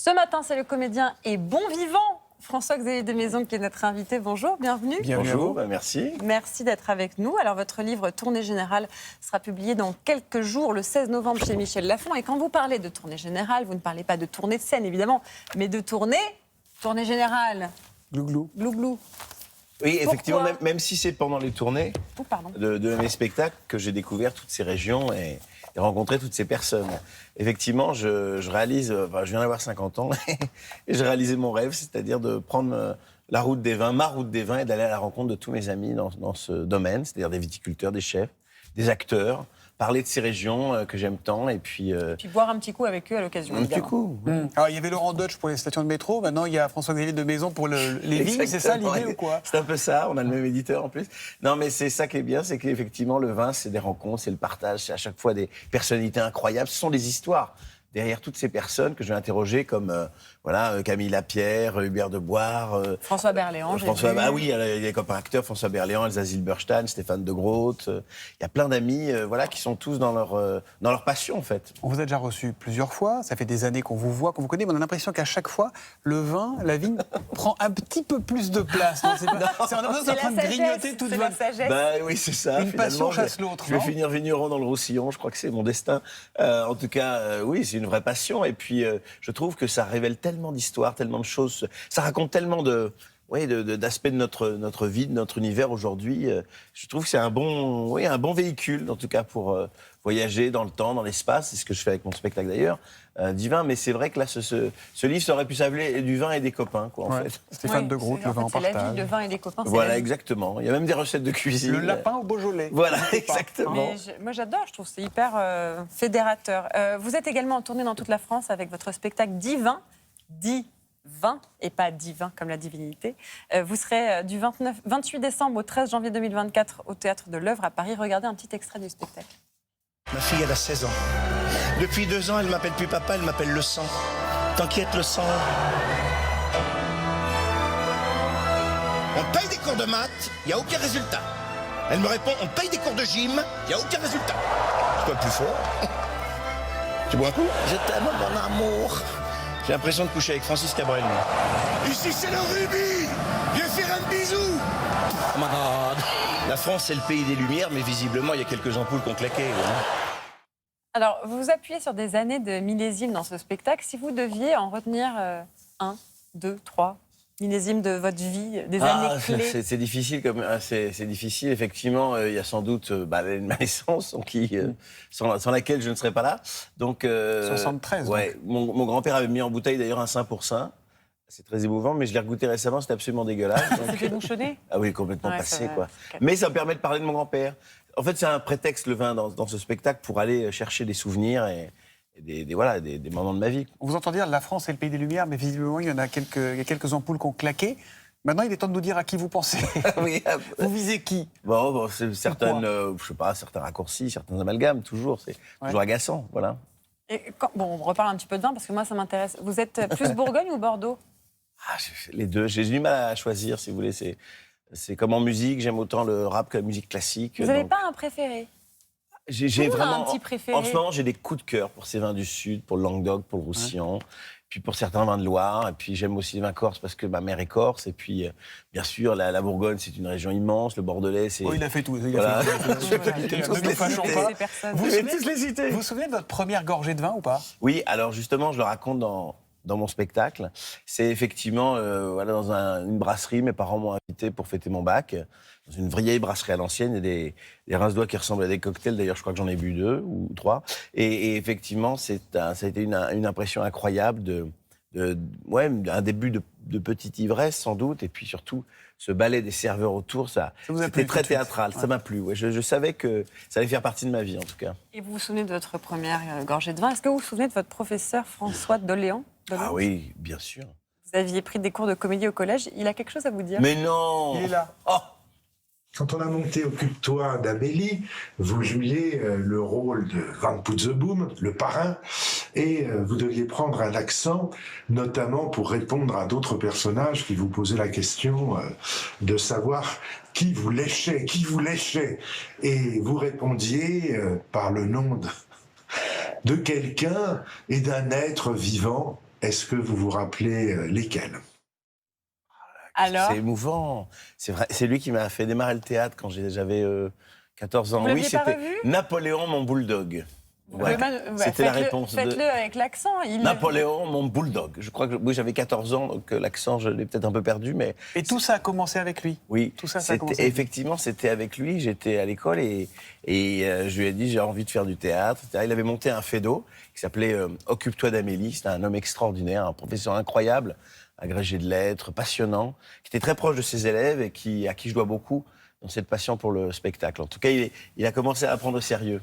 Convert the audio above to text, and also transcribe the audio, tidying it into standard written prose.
Ce matin, c'est le comédien et bon vivant François-Xavier de Maison qui est notre invité. Bonjour, bienvenue. Bonjour, merci. Merci d'être avec nous. Alors, votre livre Tournée Générale sera publié dans quelques jours, le 16 novembre, chez Michel Lafon. Et quand vous parlez de Tournée Générale, vous ne parlez pas de tournée de scène, évidemment, mais de tournée générale. Glouglou. Glouglou. Oui, effectivement, Pourquoi même si c'est pendant les tournées de mes spectacles que j'ai découvert toutes ces régions et rencontré toutes ces personnes. Effectivement, je réalise, je viens d'avoir 50 ans, et j'ai réalisé mon rêve, c'est-à-dire de prendre la route des vins, ma route des vins, et d'aller à la rencontre de tous mes amis dans ce domaine, c'est-à-dire des viticulteurs, des chefs, des acteurs, parler de ces régions que j'aime tant, et puis boire un petit coup avec eux à l'occasion. Un petit coup. Alors, il y avait Laurent Deutsch pour les stations de métro, maintenant il y a François-Xavier de Maison pour les vignes, c'est ça l'idée ou quoi? C'est un peu ça, on a le même éditeur en plus. Non, mais c'est ça qui est bien, c'est qu'effectivement le vin, c'est des rencontres, c'est le partage, c'est à chaque fois des personnalités incroyables, ce sont des histoires. Derrière toutes ces personnes que je vais interroger, comme Camille Lapierre, Hubert de Boire, François Berléand, ah oui, il y a comme acteurs François Berléand, Elsa Zilberstein, Stéphane de Groot. Il y a plein d'amis qui sont tous dans leur passion en fait. On vous a déjà reçu plusieurs fois, ça fait des années qu'on vous voit, qu'on vous connaît, mais on a l'impression qu'à chaque fois, le vin, la vigne, prend un petit peu plus de place. C'est en train de grignoter toute votre sagesse. Bah oui, c'est ça. Une passion chasse l'autre. Je vais finir vigneron dans le Roussillon, je crois que c'est mon destin. En tout cas, oui, c'est une vraie passion. Et puis, je trouve que ça révèle tellement d'histoires, tellement de choses. Ça raconte tellement d'aspects de notre vie, de notre univers aujourd'hui. Je trouve que c'est un bon véhicule, en tout cas, pour voyager dans le temps, dans l'espace. C'est ce que je fais avec mon spectacle d'ailleurs, Divin. Mais c'est vrai que là, ce livre, ça aurait pu s'appeler Du vin et des copains, quoi, en fait. Stéphane de Groot, le vin en partage. C'est la vie, le vin et les copains. Voilà, exactement. Il y a même des recettes de cuisine. Le lapin au Beaujolais. Voilà, exactement. Moi, j'adore, je trouve que c'est hyper fédérateur. Vous êtes également en tournée dans toute la France avec votre spectacle Divin, vin et pas divin comme la divinité. Vous serez du 28 décembre au 13 janvier 2024 au Théâtre de l'Œuvre à Paris. Regardez un petit extrait du spectacle. Ma fille, elle a 16 ans. Depuis 2 ans, elle m'appelle plus papa, elle m'appelle le sang. T'inquiète, le sang. On paye des cours de maths, il n'y a aucun résultat. Elle me répond, on paye des cours de gym, il n'y a aucun résultat. Je dois plus fort. Tu bois un coup? Je t'aime, mon amour. J'ai l'impression de coucher avec Francis Cabrel. Ici, c'est le rubis. Viens faire un bisou. Oh my God. La France, c'est le pays des lumières, mais visiblement, il y a quelques ampoules qui ont claqué. Alors, vous vous appuyez sur des années de millésimes dans ce spectacle. Si vous deviez en retenir 1, 2, 3 millésimes de votre vie, des années clés. C'est difficile, c'est difficile. Effectivement, il y a sans doute ma naissance, sans laquelle je ne serais pas là. Donc, 73. Ouais, mon grand-père avait mis en bouteille d'ailleurs un Saint pour Saint. C'est très émouvant, mais je l'ai regoûté récemment, c'était absolument dégueulasse. C'était bouchonné? Ah oui, complètement passé, quoi. Mais ça me permet de parler de mon grand-père. En fait, c'est un prétexte, le vin, dans ce spectacle, pour aller chercher des souvenirs et des moments de ma vie. On vous entend dire la France est le pays des Lumières, mais visiblement, il y a quelques ampoules qui ont claqué. Maintenant, il est temps de nous dire à qui vous pensez. Oui, vous visez qui? Bon, c'est certains raccourcis, certains amalgames, toujours. C'est toujours agaçant, voilà. Et on reparle un petit peu de vin, parce que moi, ça m'intéresse. Vous êtes plus Bourgogne ou Bordeaux? Les deux. J'ai du mal à choisir, si vous voulez. C'est comme en musique, j'aime autant le rap que la musique classique. Vous n'avez pas un préféré? J'ai vraiment un petit préféré. En ce moment, j'ai des coups de cœur pour ces vins du Sud, pour le Languedoc, pour le Roussillon, puis pour certains vins de Loire. Et puis j'aime aussi les vins corses parce que ma mère est corse. Et puis, bien sûr, la Bourgogne, c'est une région immense. Le Bordelais, c'est... Oh, il a fait tout. Voilà. Vous vous souvenez de votre première gorgée de vin ou pas? Oui, alors justement, je le raconte dans mon spectacle. C'est effectivement dans une brasserie. Mes parents m'ont invité pour fêter mon bac. Dans une vieille brasserie à l'ancienne. Il y a des rince-doigts qui ressemblent à des cocktails. D'ailleurs, je crois que j'en ai bu 2 ou 3. Et effectivement, ça a été une impression incroyable un début de petite ivresse, sans doute. Et puis surtout, ce ballet des serveurs autour, c'était très théâtral. Ça m'a plu. Ouais. Je savais que ça allait faire partie de ma vie, en tout cas. Et vous vous souvenez de votre première gorgée de vin? Est-ce que vous vous souvenez de votre professeur François Doléan? Ah oui, bien sûr. Vous aviez pris des cours de comédie au collège. Il a quelque chose à vous dire? Mais non! Il est là. Oh! Quand on a monté Occupe-toi d'Amélie, vous jouiez le rôle de Van Poetseboom, le parrain, et vous deviez prendre un accent, notamment pour répondre à d'autres personnages qui vous posaient la question de savoir qui vous léchait. Et vous répondiez par le nom de quelqu'un et d'un être vivant Est-ce que vous vous rappelez lesquels? Alors, C'est émouvant. C'est vrai, c'est lui qui m'a fait démarrer le théâtre quand j'avais 14 ans. Vous l'aviez pas c'était revu Napoléon, mon bulldog. Ouais. C'était la réponse de Faites-le avec l'accent. Napoléon, mon bulldog. Je crois que oui, j'avais 14 ans, donc l'accent, je l'ai peut-être un peu perdu, mais Et tout ça a commencé avec lui. oui. Tout ça, ça a commencé. Effectivement, c'était avec lui. J'étais à l'école et je lui ai dit j'ai envie de faire du théâtre. Il avait monté un FEDO qui s'appelait Occupe-toi d'Amélie. C'était un homme extraordinaire, un professeur incroyable, agrégé de lettres, passionnant, qui était très proche de ses élèves et à qui je dois beaucoup dans cette passion pour le spectacle. En tout cas, il a commencé à prendre au sérieux.